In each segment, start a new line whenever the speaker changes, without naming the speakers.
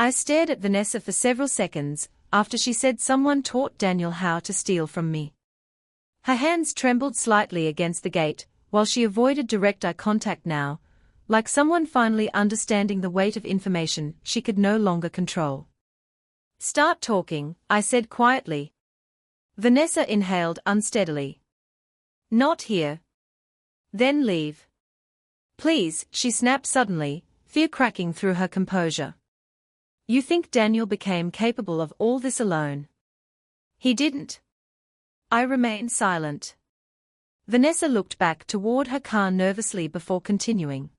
I stared at Vanessa for several seconds, after she said someone taught Daniel how to steal from me. Her hands trembled slightly against the gate, while she avoided direct eye contact now, like someone finally understanding the weight of information she could no longer control. Start talking, I said quietly. Vanessa inhaled unsteadily. Not here. Then leave. Please, she snapped suddenly, fear cracking through her composure. You think Daniel became capable of all this alone? He didn't. I remained silent. Vanessa looked back toward her car nervously before continuing.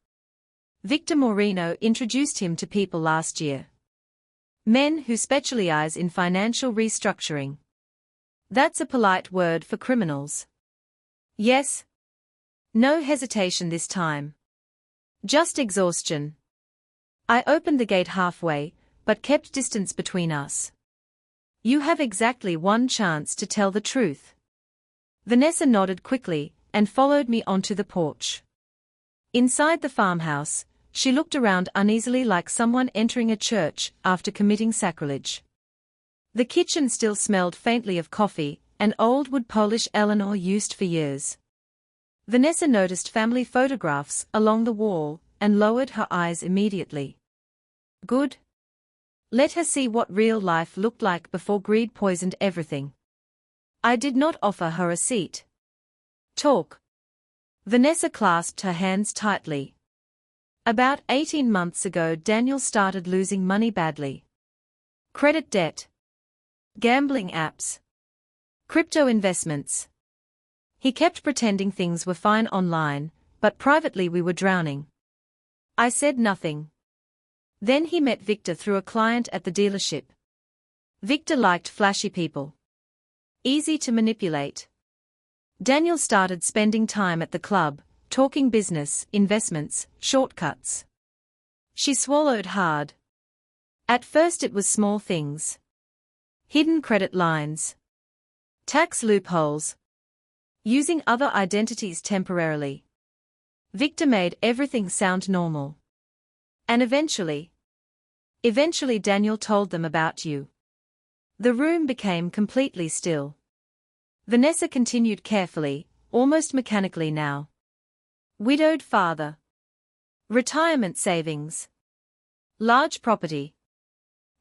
Victor Moreno introduced him to people last year. Men who specialize in financial restructuring. That's a polite word for criminals. Yes. No hesitation this time. Just exhaustion. I opened the gate halfway, but kept distance between us. You have exactly one chance to tell the truth. Vanessa nodded quickly, and followed me onto the porch. Inside the farmhouse, she looked around uneasily like someone entering a church after committing sacrilege. The kitchen still smelled faintly of coffee, an old wood Polish Eleanor used for years. Vanessa noticed family photographs along the wall, and lowered her eyes immediately. Good. Let her see what real life looked like before greed poisoned everything. I did not offer her a seat. Talk. Vanessa clasped her hands tightly. About 18 months ago Daniel started losing money badly. Credit debt. Gambling apps. Crypto investments. He kept pretending things were fine online, but privately we were drowning. I said nothing. Then he met Victor through a client at the dealership. Victor liked flashy people. Easy to manipulate. Daniel started spending time at the club, talking business, investments, shortcuts. She swallowed hard. At first it was small things. Hidden credit lines. Tax loopholes. Using other identities temporarily. Victor made everything sound normal. And eventually Daniel told them about you. The room became completely still. Vanessa continued carefully, almost mechanically now. Widowed father. Retirement savings. Large property.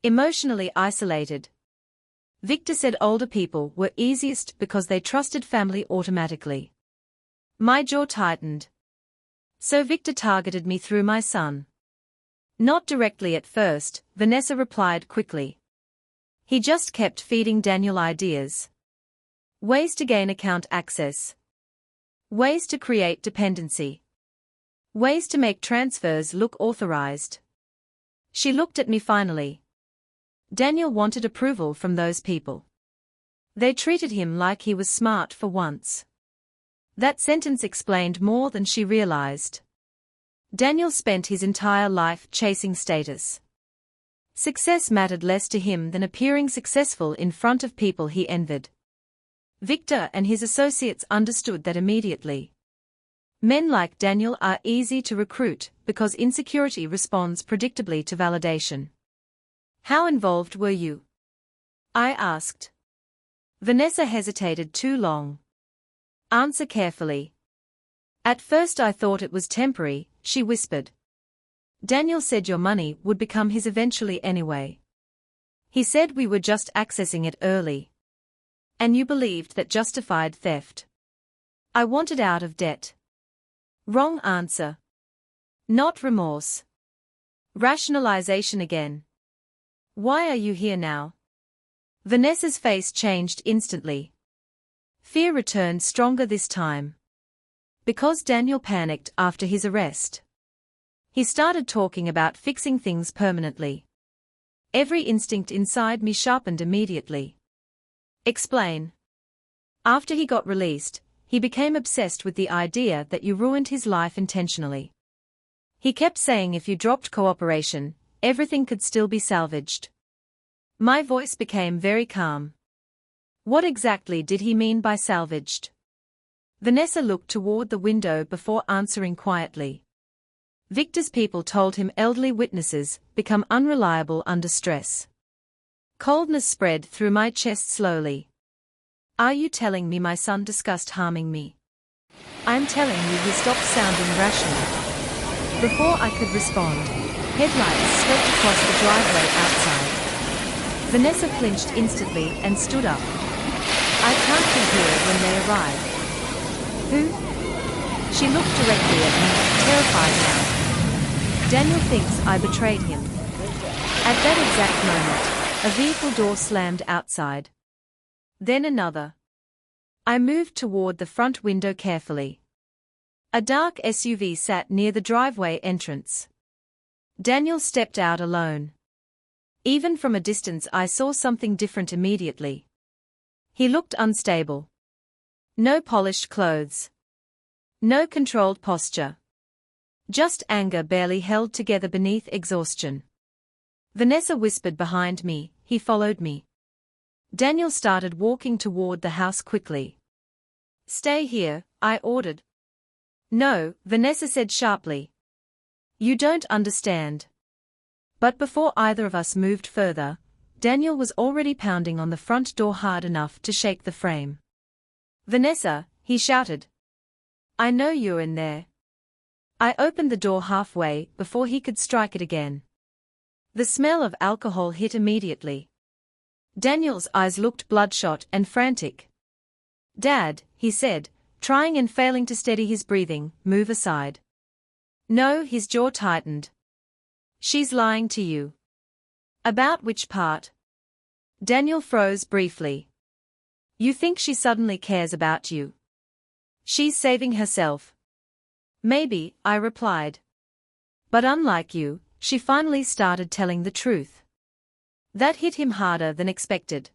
Emotionally isolated. Victor said older people were easiest because they trusted family automatically. My jaw tightened. So Victor targeted me through my son. Not directly at first, Vanessa replied quickly. He just kept feeding Daniel ideas. Ways to gain account access. Ways to create dependency. Ways to make transfers look authorized. She looked at me finally. Daniel wanted approval from those people. They treated him like he was smart for once. That sentence explained more than she realized. Daniel spent his entire life chasing status. Success mattered less to him than appearing successful in front of people he envied. Victor and his associates understood that immediately. Men like Daniel are easy to recruit because insecurity responds predictably to validation. How involved were you? I asked. Vanessa hesitated too long. Answer carefully. At first I thought it was temporary, she whispered. Daniel said your money would become his eventually anyway. He said we were just accessing it early. And you believed that justified theft. I wanted out of debt. Wrong answer. Not remorse. Rationalization again. Why are you here now? Vanessa's face changed instantly. Fear returned stronger this time. Because Daniel panicked after his arrest. He started talking about fixing things permanently. Every instinct inside me sharpened immediately. Explain. After he got released, he became obsessed with the idea that you ruined his life intentionally. He kept saying if you dropped cooperation, everything could still be salvaged. My voice became very calm. What exactly did he mean by salvaged? Vanessa looked toward the window before answering quietly. Victor's people told him elderly witnesses become unreliable under stress. Coldness spread through my chest slowly. Are you telling me my son discussed harming me? I'm telling you he stopped sounding rational. Before I could respond, headlights swept across the driveway outside. Vanessa flinched instantly and stood up. I can't be here when they arrive. Who? She looked directly at me, terrified now. Daniel thinks I betrayed him. At that exact moment, a vehicle door slammed outside. Then another. I moved toward the front window carefully. A dark SUV sat near the driveway entrance. Daniel stepped out alone. Even from a distance I saw something different immediately. He looked unstable. No polished clothes. No controlled posture. Just anger barely held together beneath exhaustion. Vanessa whispered behind me, he followed me. Daniel started walking toward the house quickly. Stay here, I ordered. No, Vanessa said sharply. You don't understand. But before either of us moved further, Daniel was already pounding on the front door hard enough to shake the frame. Vanessa, he shouted. I know you're in there. I opened the door halfway before he could strike it again. The smell of alcohol hit immediately. Daniel's eyes looked bloodshot and frantic. Dad, he said, trying and failing to steady his breathing, move aside. No, his jaw tightened. She's lying to you. About which part? Daniel froze briefly. You think she suddenly cares about you? She's saving herself. Maybe, I replied. But unlike you, she finally started telling the truth. That hit him harder than expected.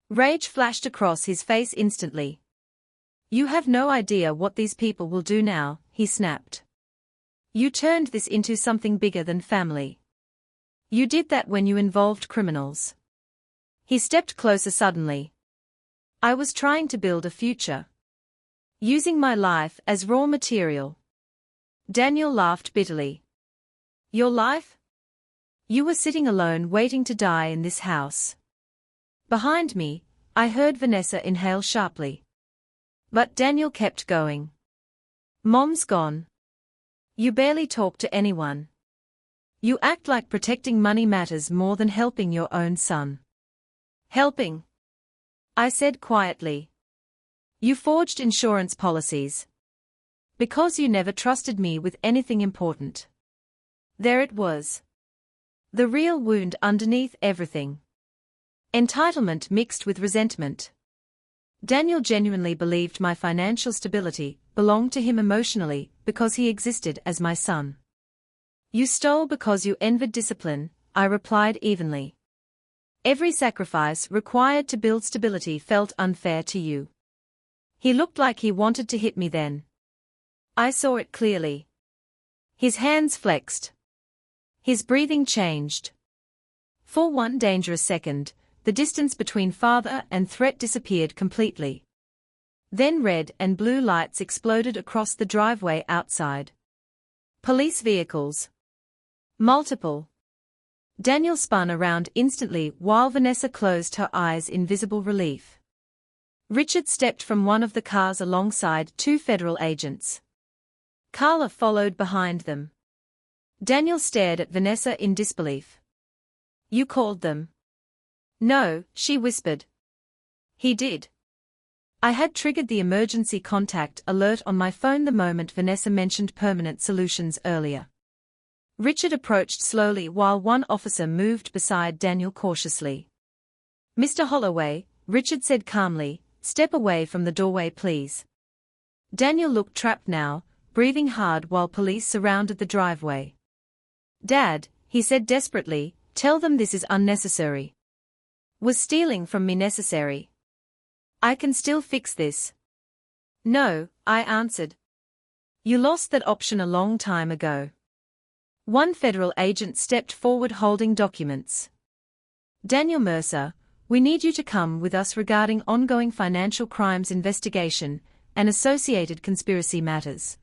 Rage flashed across his face instantly. You have no idea what these people will do now, he snapped. You turned this into something bigger than family. You did that when you involved criminals. He stepped closer suddenly. I was trying to build a future. Using my life as raw material. Daniel laughed bitterly. Your life? You were sitting alone waiting to die in this house. Behind me, I heard Vanessa inhale sharply. But Daniel kept going. Mom's gone. You barely talk to anyone. You act like protecting money matters more than helping your own son. Helping? I said quietly. You forged insurance policies. Because you never trusted me with anything important. There it was. The real wound underneath everything. Entitlement mixed with resentment. Daniel genuinely believed my financial stability belonged to him emotionally because he existed as my son. You stole because you envied discipline, I replied evenly. Every sacrifice required to build stability felt unfair to you. He looked like he wanted to hit me then. I saw it clearly. His hands flexed. His breathing changed. For one dangerous second, the distance between father and threat disappeared completely. Then red and blue lights exploded across the driveway outside. Police vehicles. Multiple. Daniel spun around instantly while Vanessa closed her eyes in visible relief. Richard stepped from one of the cars alongside two federal agents. Carla followed behind them. Daniel stared at Vanessa in disbelief. You called them? No, she whispered. He did. I had triggered the emergency contact alert on my phone the moment Vanessa mentioned permanent solutions earlier. Richard approached slowly while one officer moved beside Daniel cautiously. Mr. Holloway, Richard said calmly, step away from the doorway please. Daniel looked trapped now, breathing hard while police surrounded the driveway. Dad, he said desperately, tell them this is unnecessary. Was stealing from me necessary? I can still fix this. No, I answered. You lost that option a long time ago. One federal agent stepped forward holding documents. Daniel Mercer, we need you to come with us regarding ongoing financial crimes investigation and associated conspiracy matters.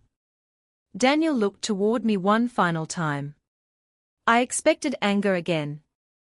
Daniel looked toward me one final time. I expected anger again,